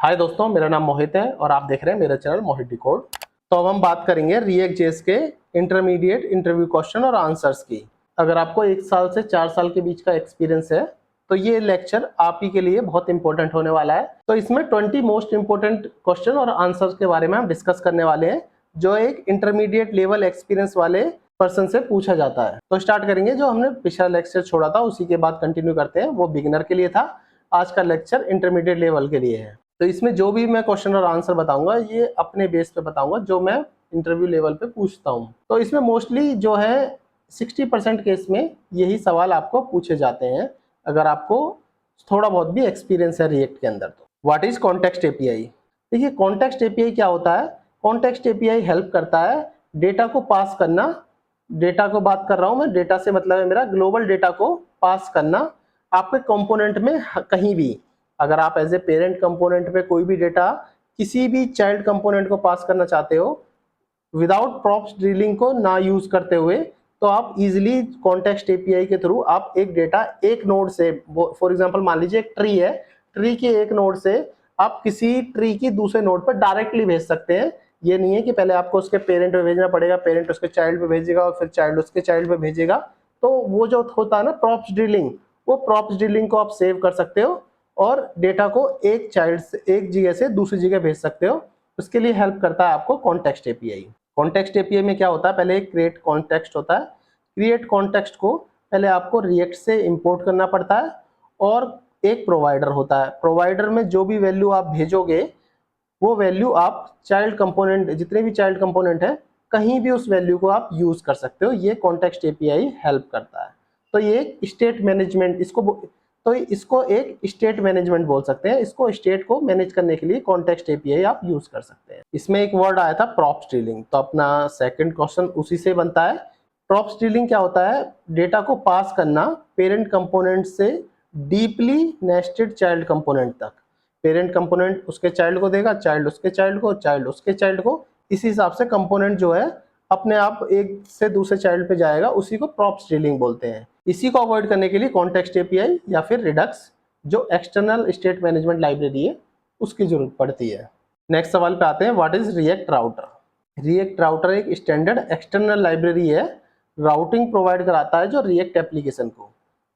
हाय दोस्तों, मेरा नाम मोहित है और आप देख रहे हैं मेरा चैनल मोहित डिकोड। तो अब हम बात करेंगे रिएक्ट जेएस के इंटरमीडिएट इंटरव्यू क्वेश्चन और आंसर्स की। अगर आपको 1 साल से 4 साल के बीच का एक्सपीरियंस है तो ये लेक्चर आप ही के लिए बहुत इंपॉर्टेंट होने वाला है। तो इसमें 20 मोस्ट इंपॉर्टेंट क्वेश्चन और आंसर्स के बारे में हम डिस्कस करने वाले हैं, जो एक इंटरमीडिएट लेवल एक्सपीरियंस वाले पर्सन से पूछा जाता है। तो स्टार्ट करेंगे, जो हमने पिछला लेक्चर छोड़ा था उसी के बाद कंटिन्यू करते हैं। वो बिगिनर के लिए था, आज का लेक्चर इंटरमीडिएट लेवल के लिए है। तो इसमें जो भी मैं क्वेश्चन और आंसर बताऊंगा ये अपने बेस पे बताऊंगा, जो मैं इंटरव्यू लेवल पे पूछता हूँ। तो इसमें मोस्टली जो है 60% केस में यही सवाल आपको पूछे जाते हैं, अगर आपको थोड़ा बहुत भी एक्सपीरियंस है रिएक्ट के अंदर। तो व्हाट इज कॉन्टेक्स्ट एपीआई? देखिए, कॉन्टेक्स्ट एपीआई क्या होता है। कॉन्टेक्स्ट एपीआई हेल्प करता है डेटा को पास करना। डेटा को बात कर रहा हूं मैं, डेटा से मतलब है मेरा ग्लोबल डेटा को पास करना आपके कंपोनेंट में कहीं भी। अगर आप एज ए पेरेंट कंपोनेंट पे कोई भी डेटा किसी भी चाइल्ड कंपोनेंट को पास करना चाहते हो विदाउट प्रॉप्स ड्रिलिंग को ना यूज करते हुए, तो आप इजीली कॉन्टेक्स्ट एपीआई के थ्रू आप एक डेटा एक नोड से, फॉर एग्जांपल मान लीजिए एक ट्री है, ट्री के एक नोड से आप किसी ट्री की दूसरे नोड पर डायरेक्टली भेज सकते हैं। ये नहीं है कि पहले आपको उसके पेरेंट पे भेजना पड़ेगा, पेरेंट उसके चाइल्ड पे भेजेगा और फिर चाइल्ड उसके चाइल्ड पे भेजेगा। तो वो जो होता है ना प्रॉप्स ड्रिलिंग, वो प्रॉप्स ड्रिलिंग को आप सेव कर सकते हो और डेटा को एक चाइल्ड से एक जगह से दूसरी जगह भेज सकते हो। उसके लिए हेल्प करता है आपको कॉन्टेक्स्ट एपीआई। कॉन्टेक्स्ट एपीआई में क्या होता है, पहले एक क्रिएट कॉन्टेक्स्ट होता है। क्रिएट कॉन्टेक्स्ट को पहले आपको रिएक्ट से इंपोर्ट करना पड़ता है और एक प्रोवाइडर होता है। प्रोवाइडर में जो भी वैल्यू आप भेजोगे वो वैल्यू आप चाइल्ड कंपोनेंट, जितने भी चाइल्ड कंपोनेंट है, कहीं भी उस वैल्यू को आप यूज कर सकते हो। ये कॉन्टेक्स्ट एपीआई हेल्प करता है। तो ये स्टेट मैनेजमेंट, इसको एक स्टेट मैनेजमेंट बोल सकते हैं। इसको स्टेट को मैनेज करने के लिए कॉन्टेक्स्ट एपीआई आप यूज कर सकते हैं। इसमें एक वर्ड आया था प्रॉप्स ड्रिलिंग, तो अपना सेकंड क्वेश्चन उसी से बनता है। प्रॉप्स ड्रिलिंग क्या होता है? डेटा को पास करना पेरेंट कंपोनेंट से डीपली नेस्टेड चाइल्ड कंपोनेंट तक। पेरेंट कंपोनेंट उसके चाइल्ड को देगा, चाइल्ड उसके चाइल्ड को, चाइल्ड उसके चाइल्ड को। इसी हिसाब से कंपोनेंट जो है अपने आप एक से दूसरे चाइल्ड पे जाएगा, उसी को प्रॉप्स ड्रिलिंग बोलते हैं। इसी को अवॉइड करने के लिए कॉन्टेक्स्ट एपीआई या फिर रिडक्स, जो एक्सटर्नल स्टेट मैनेजमेंट लाइब्रेरी है, उसकी जरूरत पड़ती है। नेक्स्ट सवाल पे आते हैं, what is react router? React router एक स्टैंडर्ड एक्सटर्नल लाइब्रेरी है, राउटिंग प्रोवाइड कराता है जो रिएक्ट एप्लीकेशन को।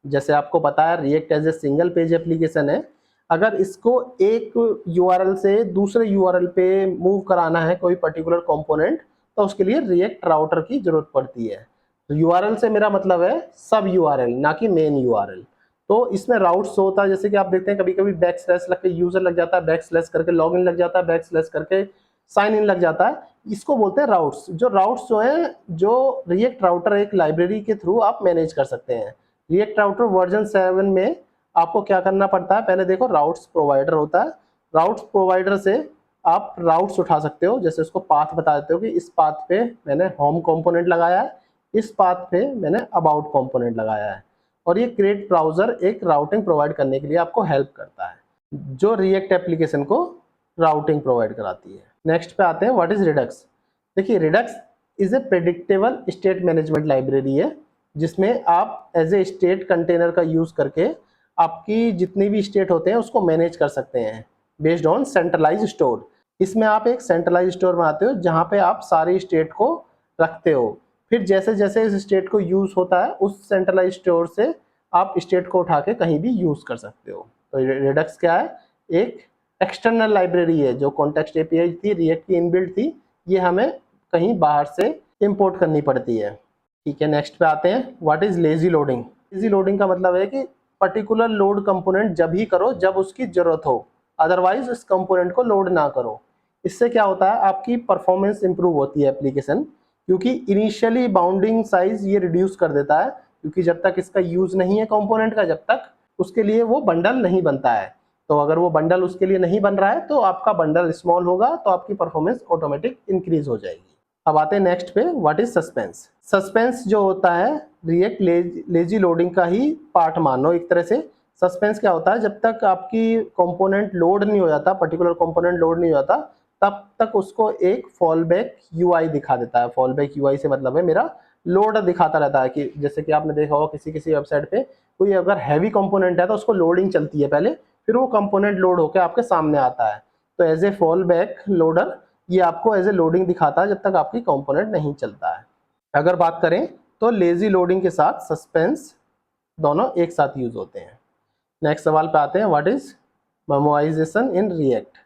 जैसे आपको पता है React as a single page application है। अगर इसको एक यूआरएल से दूसरे यूआरएल पे मूव कराना है कोई पर्टिकुलर कंपोनेंट, तो उसके लिए रिएक्ट राउटर की जरूरत पड़ती है। यूआरएल से मेरा मतलब है सब यूआरएल, ना कि मेन यूआरएल। तो इसमें राउट्स होता है, जैसे कि आप देखते हैं कभी कभी बैक स्लैश लग के यूजर लग जाता है, बैक स्लैश करके लॉग इन लग जाता है, बैक स्लैश करके साइन इन लग जाता है। इसको बोलते हैं राउट्स। जो राउट्स जो है, जो रिएक्ट राउटर एक लाइब्रेरी के थ्रू आप मैनेज कर सकते हैं। रिएक्ट राउटर वर्जन 7 में आपको क्या करना पड़ता है, पहले देखो राउट्स प्रोवाइडर होता है। राउट्स प्रोवाइडर से आप राउट्स उठा सकते हो। जैसे उसको पाथ बता देते हो कि इस पाथ पे मैंने होम कंपोनेंट लगाया है, इस पाथ पे मैंने अबाउट कंपोनेंट लगाया है। और ये क्रिएट ब्राउजर एक राउटिंग प्रोवाइड करने के लिए आपको हेल्प करता है, जो रिएक्ट एप्लीकेशन को राउटिंग प्रोवाइड कराती है। नेक्स्ट पे आते हैं, व्हाट इज रिडक्स? देखिए, Redux is a predictable state management library है, जिसमें आप एज ए स्टेट कंटेनर का यूज करके आपकी जितनी भी स्टेट होते हैं उसको मैनेज कर सकते हैं बेस्ड ऑन सेंट्रलाइज स्टोर। इसमें आप एक सेंट्रलाइज स्टोर बनाते हो जहां पे आप सारी स्टेट को रखते हो। फिर जैसे जैसे इस स्टेट को यूज होता है उस सेंट्रलाइज स्टोर से आप स्टेट को उठा के कहीं भी यूज कर सकते हो। तो रिडक्स क्या है? एक एक्सटर्नल लाइब्रेरी है जो कॉन्टेक्स्ट एपीआई थी, रिएक्ट की इनबिल्ट थी, ये हमें कहीं बाहर से इंपोर्ट करनी पड़ती है। ठीक है, नेक्स्ट पे आते हैं, what is lazy loading? Lazy loading का मतलब है कि पर्टिकुलर लोड कंपोनेंट जब ही करो जब उसकी जरूरत हो, अदरवाइज इस कंपोनेंट को लोड ना करो। इससे क्या होता है, आपकी परफॉर्मेंस इंप्रूव होती है एप्लीकेशन, क्योंकि इनिशियली बाउंडिंग साइज ये रिड्यूस कर देता है, क्योंकि जब तक इसका यूज नहीं है कंपोनेंट का, जब तक उसके लिए वो बंडल नहीं बनता है। तो अगर वो बंडल उसके लिए नहीं बन रहा है तो आपका बंडल स्मॉल होगा, तो आपकी परफॉर्मेंस ऑटोमेटिक इंक्रीज हो जाएगी। अब आते हैं नेक्स्ट पे, व्हाट इज सस्पेंस? सस्पेंस जो होता है रिएक्ट लेजी लोडिंग का ही पार्ट मानो एक तरह से। सस्पेंस क्या होता है, जब तक आपकी कंपोनेंट लोड नहीं हो जाता, पर्टिकुलर कंपोनेंट लोड नहीं हो जाता, तब तक उसको एक फॉल बैक यूआई दिखा देता है। फॉल बैक यूआई से मतलब है मेरा लोड दिखाता रहता है, कि जैसे कि आपने देखा होगा किसी किसी वेबसाइट पे कोई अगर हैवी कंपोनेंट है तो उसको लोडिंग चलती है पहले, फिर वो कंपोनेंट लोड होकर आपके सामने आता है। तो as a fallback loader ये आपको एज ए लोडिंग दिखाता है जब तक आपकी कंपोनेंट नहीं चलता है। अगर बात करें तो लेजी लोडिंग के साथ सस्पेंस दोनों एक साथ यूज होते हैं। नेक्स्ट सवाल पे आते हैं, what is memorisation in React.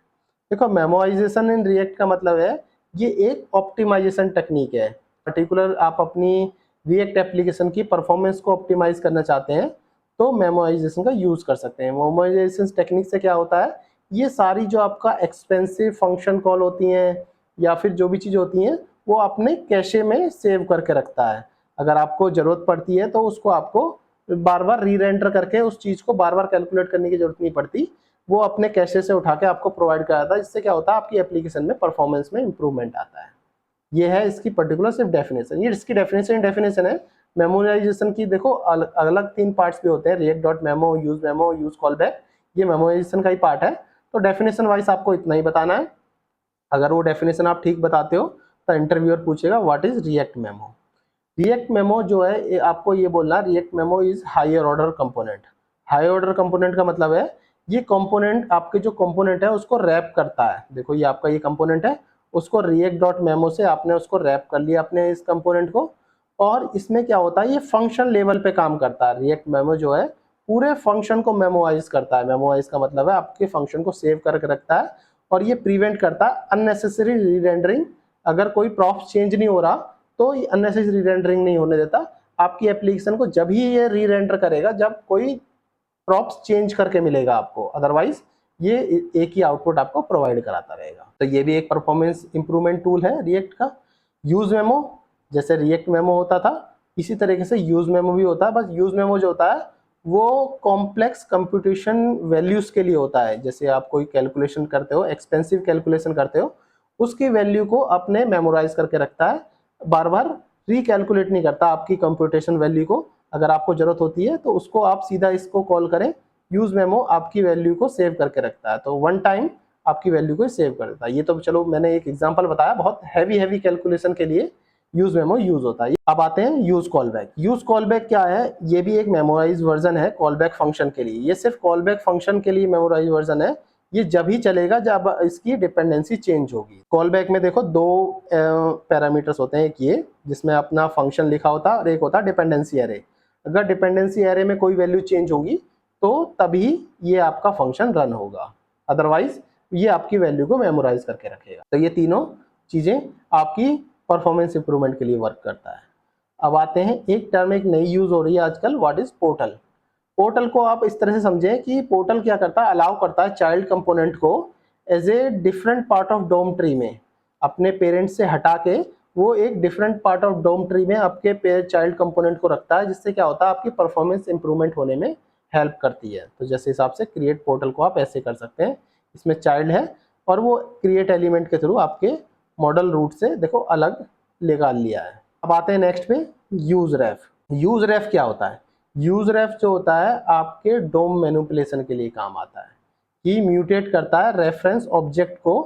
देखो मेमोराइजेशन इन रिएक्ट का मतलब है ये एक ऑप्टिमाइजेशन टेक्निक है। पर्टिकुलर आप अपनी रिएक्ट एप्लीकेशन की परफॉर्मेंस को ऑप्टिमाइज करना चाहते हैं तो मेमोराइजेशन का यूज कर सकते हैं। मेमोराइजेशन टेक्निक से क्या होता है, ये सारी जो आपका एक्सपेंसिव फंक्शन कॉल होती हैं या फिर जो भी चीज़ होती हैं वो अपने कैशे में सेव करके रखता है। अगर आपको ज़रूरत पड़ती है तो उसको आपको बार बार री रेंडर करके उस चीज़ को बार बार कैलकुलेट करने की जरूरत नहीं पड़ती, वो अपने कैशे से उठा के आपको प्रोवाइड कराता है, जिससे क्या होता है आपकी एप्लीकेशन में परफॉर्मेंस में इंप्रूवमेंट आता है। ये है इसकी पर्टिकुलर सिर्फ डेफिनेशन। ये इसकी डेफिनेशन है। मेमोराइजेशन की देखो अलग अलग 3 पार्ट्स भी होते हैं, react dot memo, use call back, ये मेमोराइजेशन का ही पार्ट है। तो डेफिनेशन वाइज आपको इतना ही बताना है। अगर वो डेफिनेशन आप ठीक बताते हो तो इंटरव्यूअर पूछेगा what is React memo. React memo जो है आपको ये बोलना, React memo is higher order component. Higher order component का मतलब है ये कंपोनेंट आपके जो कंपोनेंट है उसको रैप करता है। देखो ये आपका ये कंपोनेंट है, उसको रिएक्ट डॉट मेमो से आपने उसको रैप कर लिया अपने इस कंपोनेंट को, और इसमें क्या होता है ये फंक्शन लेवल पे काम करता है। रिएक्ट मेमो जो है पूरे फंक्शन को मेमोराइज करता है। मेमोराइज का मतलब है आपके फंक्शन को सेव करके रखता है और ये प्रिवेंट करता है अननेसेसरी रीरेंडरिंग। अगर कोई प्रॉप्स चेंज नहीं हो रहा तो ये अननेसेसरी रीरेंडरिंग नहीं होने देता। आपकी एप्लीकेशन को जब ही ये रीरेंडर करेगा जब कोई प्रॉप्स चेंज करके मिलेगा आपको, अदरवाइज ये एक ही आउटपुट आपको प्रोवाइड कराता रहेगा। तो ये भी एक परफॉर्मेंस इंप्रूवमेंट टूल है रिएक्ट का। यूज मेमो, जैसे रिएक्ट मेमो होता था इसी तरीके से यूज मेमो भी होता है, बस यूज मेमो जो होता है वो कॉम्प्लेक्स कंप्यूटेशन वैल्यूज के लिए होता है। जैसे आप कोई कैलकुलेशन करते हो, एक्सपेंसिव कैलकुलेशन करते हो, उसकी वैल्यू को अपने मेमोराइज करके रखता है, बार बार रिकैलकुलेट नहीं करता आपकी कंप्यूटेशन वैल्यू को। अगर आपको जरूरत होती है तो उसको आप सीधा इसको कॉल करें, यूज मेमो आपकी वैल्यू को सेव करके रखता है, तो वन टाइम आपकी वैल्यू को सेव कर देता है। ये तो चलो मैंने एक एग्जांपल बताया, बहुत हैवी कैलकुलेशन के लिए यूज मेमो यूज होता है। अब आते हैं use call back. Use call back क्या है, ये भी एक मेमोराइज वर्जन है कॉल बैक फंक्शन के लिए। ये सिर्फ कॉल बैक फंक्शन के लिए मेमोराइज वर्जन है, ये जब ही चलेगा जब इसकी डिपेंडेंसी चेंज होगी। कॉल बैक में देखो 2 पैरामीटर्स होते हैं, एक ये जिसमें अपना फंक्शन लिखा होता है और एक होता है डिपेंडेंसी एरे। अगर डिपेंडेंसी एरे में कोई वैल्यू चेंज होगी तो तभी ये आपका फंक्शन रन होगा, अदरवाइज ये आपकी वैल्यू को मेमोराइज करके रखेगा। तो ये तीनों चीजें आपकी परफॉर्मेंस इंप्रूवमेंट के लिए वर्क करता है। अब आते हैं एक टर्म एक नई यूज हो रही है आजकल, व्हाट इज पोर्टल। पोर्टल को आप इस तरह से समझें कि पोर्टल क्या करता है, अलाउ करता है चाइल्ड कंपोनेंट को as a different part of DOM tree में, अपने पेरेंट्स से हटा के वो एक different part of DOM tree में आपके चाइल्ड कंपोनेंट को रखता है, जिससे क्या होता है आपकी परफॉर्मेंस इंप्रूवमेंट होने में हेल्प करती है। तो जैसे हिसाब से क्रिएट पोर्टल को आप ऐसे कर सकते हैं, इसमें चाइल्ड है और वो क्रिएट एलिमेंट के थ्रू आपके मॉडल रूट से देखो अलग निकाल लिया है। अब आते हैं नेक्स्ट पे यूज रेफ। यूज रेफ क्या होता है, यूज रेफ जो होता है आपके डोम मैनिपुलेशन के लिए काम आता है। ये म्यूटेट करता है रेफरेंस ऑब्जेक्ट को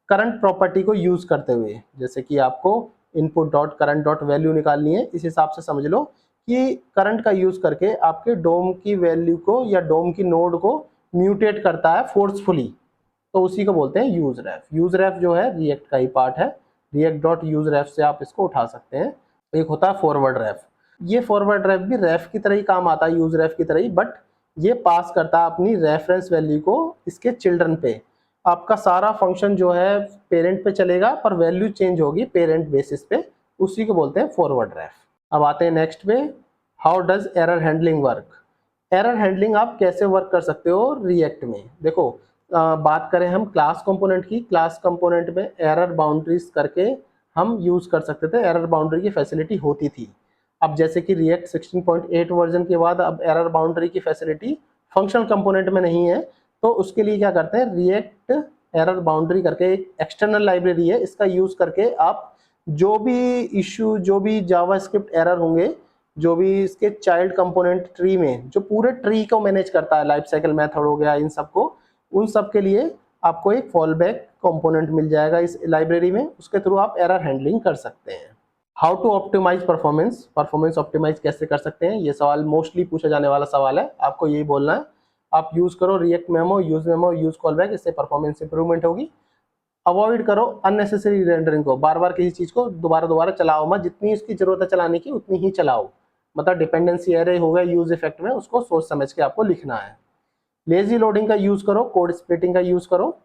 करंट प्रॉपर्टी को यूज करते हुए। जैसे कि आपको input dot current dot value निकालनी है, इस हिसाब से समझ लो कि करंट का यूज करके आपके डोम की वैल्यू को या डोम की नोड को म्यूटेट करता है फोर्सफुली, तो उसी को बोलते हैं यूज रेफ। यूज रेफ जो है रिएक्ट का ही पार्ट है, रिएक्ट डॉट यूज रेफ से आप इसको उठा सकते हैं। एक होता है फॉरवर्ड रेफ, ये फॉरवर्ड रेफ भी रेफ की तरह ही काम आता है, यूज रेफ की तरह ही, बट ये पास करता है अपनी रेफरेंस वैल्यू को इसके चिल्ड्रन पे। आपका सारा फंक्शन जो है पेरेंट पे चलेगा पर वैल्यू चेंज होगी पेरेंट बेसिस पे, उसी को बोलते हैं फॉरवर्ड रेफ। अब आते हैं नेक्स्ट पे, how does error handling work. Error handling आप कैसे वर्क कर सकते हो रिएक्ट में। देखो बात करें हम क्लास कंपोनेंट की, क्लास कंपोनेंट में एरर बाउंड्रीज करके हम यूज कर सकते थे, एरर बाउंड्री की फैसिलिटी होती थी। अब जैसे कि रिएक्ट 16.8 वर्जन के बाद अब एरर बाउंड्री की फैसिलिटी फंक्शनल कंपोनेंट में नहीं है, तो उसके लिए क्या करते हैं, रिएक्ट एरर बाउंड्री करके एक एक्सटर्नल लाइब्रेरी है, इसका यूज करके आप जो भी इशू, जो भी जावास्क्रिप्ट एरर होंगे, जो भी इसके चाइल्ड कंपोनेंट ट्री में जो पूरे ट्री को मैनेज करता है, लाइफ साइकिल मेथड हो गया, इन सबको, उन सब के लिए आपको एक फॉल बैक कंपोनेंट मिल जाएगा इस लाइब्रेरी में, उसके थ्रू आप एरर हैंडलिंग कर सकते हैं। How to optimize performance, performance optimize कैसे कर सकते हैं, ये सवाल मोस्टली पूछा जाने वाला सवाल है, आपको यही बोलना है। आप यूज करो react memo, use call back, इससे परफॉर्मेंस इंप्रूवमेंट होगी। अवॉइड करो अननेसेसरी रेंडरिंग को, बार बार किसी चीज को दोबारा चलाओ मत, जितनी इसकी जरूरत है चलाने की उतनी ही चलाओ। मतलब डिपेंडेंसी एरे हो गया यूज इफेक्ट में, उसको सोच समझ के आपको लिखना है। लेजी लोडिंग का यूज करो, कोड स्प्लिटिंग का यूज करो,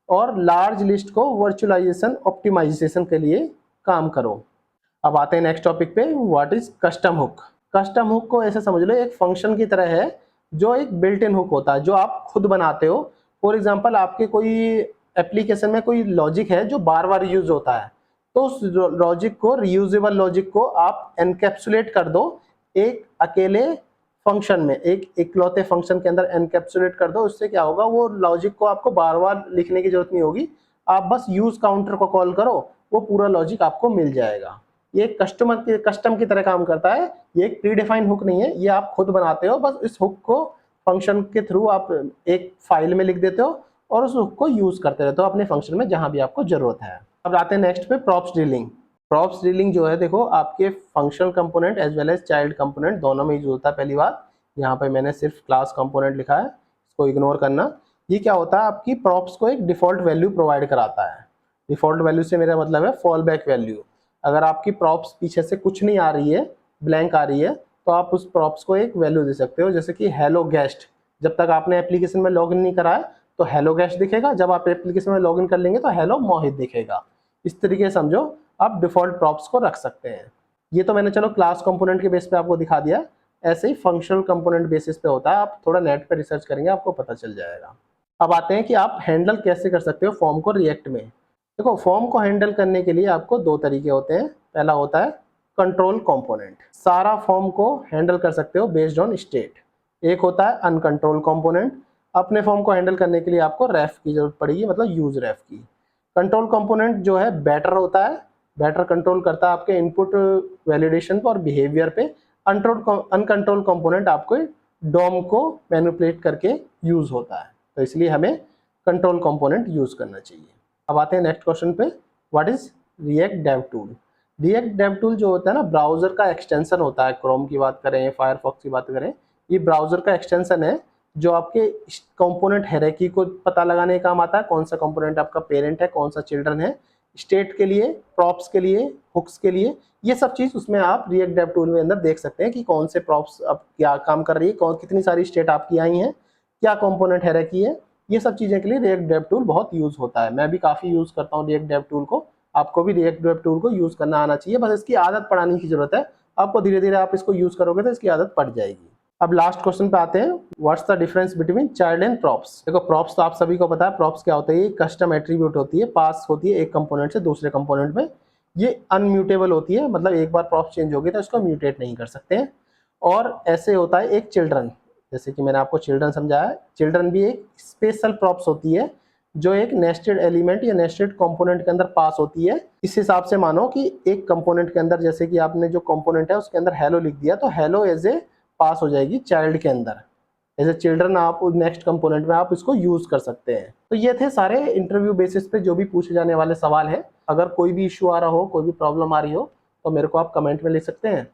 और लार्ज लिस्ट को वर्चुअलाइजेशन ऑप्टिमाइजेशन के लिए काम करो। अब आते हैं नेक्स्ट टॉपिक पे, what is custom hook. Custom hook को ऐसे समझ लो एक फंक्शन की तरह है, जो एक बिल्ट इन हुक होता है, जो आप खुद बनाते हो। फॉर एग्जांपल आपके कोई एप्लीकेशन में कोई लॉजिक है जो बार बार यूज होता है, तो उस लॉजिक को, रीयूजेबल लॉजिक को आप एनकैप्सुलेट कर दो एक अकेले फंक्शन में, एक इकलौते फंक्शन के अंदर एनकैप्सुलेट कर दो। उससे क्या होगा, वो लॉजिक को आपको बार बार लिखने की जरूरत नहीं होगी, आप बस यूज काउंटर को कॉल करो, वो पूरा लॉजिक आपको मिल जाएगा। ये कस्टम की तरह काम करता है, ये एक प्रीडिफाइंड हुक नहीं है, ये आप खुद बनाते हो। बस इस हुक को फंक्शन के थ्रू आप एक फाइल में लिख देते हो और उस हुक को यूज करते रहते हो अपने फंक्शन में जहां भी आपको जरूरत है। अब आते हैं नेक्स्ट पे, प्रॉप्स डीलिंग। प्रॉप्स डीलिंग जो है, देखो आपके functional component as well as child component दोनों में यूज होता है। पहली बात, यहाँ पे मैंने सिर्फ क्लास कंपोनेंट लिखा है, इसको इग्नोर करना। ये क्या होता है, आपकी प्रॉप्स को एक डिफॉल्ट वैल्यू प्रोवाइड कराता है। डिफॉल्ट वैल्यू से मेरा मतलब है फॉल बैक वैल्यू। अगर आपकी प्रॉप्स पीछे से कुछ नहीं आ रही है, ब्लैंक आ रही है, तो आप उस प्रॉप्स को एक वैल्यू दे सकते हो, जैसे कि हेलो गेस्ट। जब तक आपने एप्लीकेशन में लॉगिन नहीं करा है तो हेलो गेस्ट दिखेगा, जब आप एप्लीकेशन में लॉगिन कर लेंगे तो हेलो मोहित दिखेगा। इस तरीके से समझो आप डिफॉल्ट प्रॉप्स को रख सकते हैं। ये तो मैंने चलो क्लास कंपोनेंट के बेस पे आपको दिखा दिया, ऐसे ही फंक्शनल कंपोनेंट बेसिस पे होता है। आप थोड़ा नेट पे रिसर्च करेंगे आपको पता चल जाएगा। अब आते हैं कि आप हैंडल कैसे कर सकते हो फॉर्म को रिएक्ट में। देखो, फॉर्म को हैंडल करने के लिए आपको दो तरीके होते हैं। पहला होता है कंट्रोल कंपोनेंट, सारा फॉर्म को हैंडल कर सकते हो बेस्ड ऑन स्टेट। एक होता है अनकंट्रोल कंपोनेंट, अपने फॉर्म को हैंडल करने के लिए आपको रेफ की जरूरत पड़ेगी, मतलब यूज रेफ की। कंट्रोल कंपोनेंट जो है बेटर होता है, बेटर कंट्रोल करता है आपके इनपुट वैलिडेशन पर और बिहेवियर पे। अनकंट्रोल कंपोनेंट आपको डोम को मैनिपुलेट करके यूज होता है, तो इसलिए हमें कंट्रोल कंपोनेंट यूज करना चाहिए। अब आते हैं नेक्स्ट क्वेश्चन पे, what is React dev tool. React dev tool जो होता है ना, ब्राउजर का एक्सटेंशन होता है। क्रोम की बात करें, फायरफॉक्स की बात करें, ये ब्राउजर का एक्सटेंशन है जो आपके कंपोनेंट हायरार्की को पता लगाने का काम आता है। कौन सा कंपोनेंट आपका पेरेंट है, कौन सा चिल्ड्रन है, स्टेट के लिए, प्रॉप्स के लिए, हुक्स के लिए, ये सब चीज उसमें आप रिएक्ट डेव टूल में अंदर देख सकते हैं कि कौन से प्रॉप्स अब क्या काम कर रही है, कौन कितनी सारी स्टेट आपकी आई हैं, क्या कंपोनेंट हायरार्की है। ये सब चीजें के लिए रिएक्ट डेव टूल बहुत यूज होता है। मैं भी काफी यूज करता हूँ रिएक्ट डेव टूल को। आपको भी रिएक्ट डेव टूल को यूज करना आना चाहिए, बस इसकी आदत पड़ाने की जरूरत है। आपको धीरे धीरे आप इसको यूज करोगे तो इसकी आदत पड़ जाएगी। अब लास्ट क्वेश्चन पे आते हैं, what's the difference between child and props. देखो, प्रॉप्स तो आप सभी को पता है, प्रॉप्स क्या होता है, ये कस्टम एट्रीब्यूट होती है, पास होती है एक कंपोनेंट से दूसरे कंपोनेंट में। ये अनम्यूटेबल होती है, मतलब एक बार प्रॉप्स चेंज हो गई तो इसको म्यूटेट नहीं कर सकते हैं। और ऐसे होता है एक चिल्ड्रन, जैसे कि मैंने आपको चिल्ड्रन समझाया, चिल्ड्रन भी एक स्पेशल प्रॉप्स होती है जो एक नेस्टेड एलिमेंट या नेस्टेड कंपोनेंट के अंदर पास होती है। इस हिसाब से मानो कि एक कंपोनेंट के अंदर, जैसे कि आपने जो कंपोनेंट है उसके अंदर हेलो लिख दिया, तो हेलो एज ए पास हो जाएगी चाइल्ड के अंदर। एज ए चिल्ड्रन आप नेक्स्ट कंपोनेंट में आप इसको यूज कर सकते हैं। तो ये थे सारे इंटरव्यू बेसिस पे जो भी पूछे जाने वाले सवाल हैं। अगर कोई भी इश्यू आ रहा हो, कोई भी प्रॉब्लम आ रही हो, तो मेरे को आप कमेंट में लिख सकते हैं।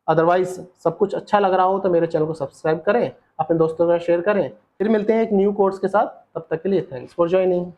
अदरवाइज सब कुछ अच्छा लग रहा हो तो मेरे चैनल को सब्सक्राइब करें, अपने दोस्तों का शेयर करें। फिर मिलते हैं एक न्यू कोर्स के साथ, तब तक के लिए थैंक्स फॉर ज्वाइनिंग।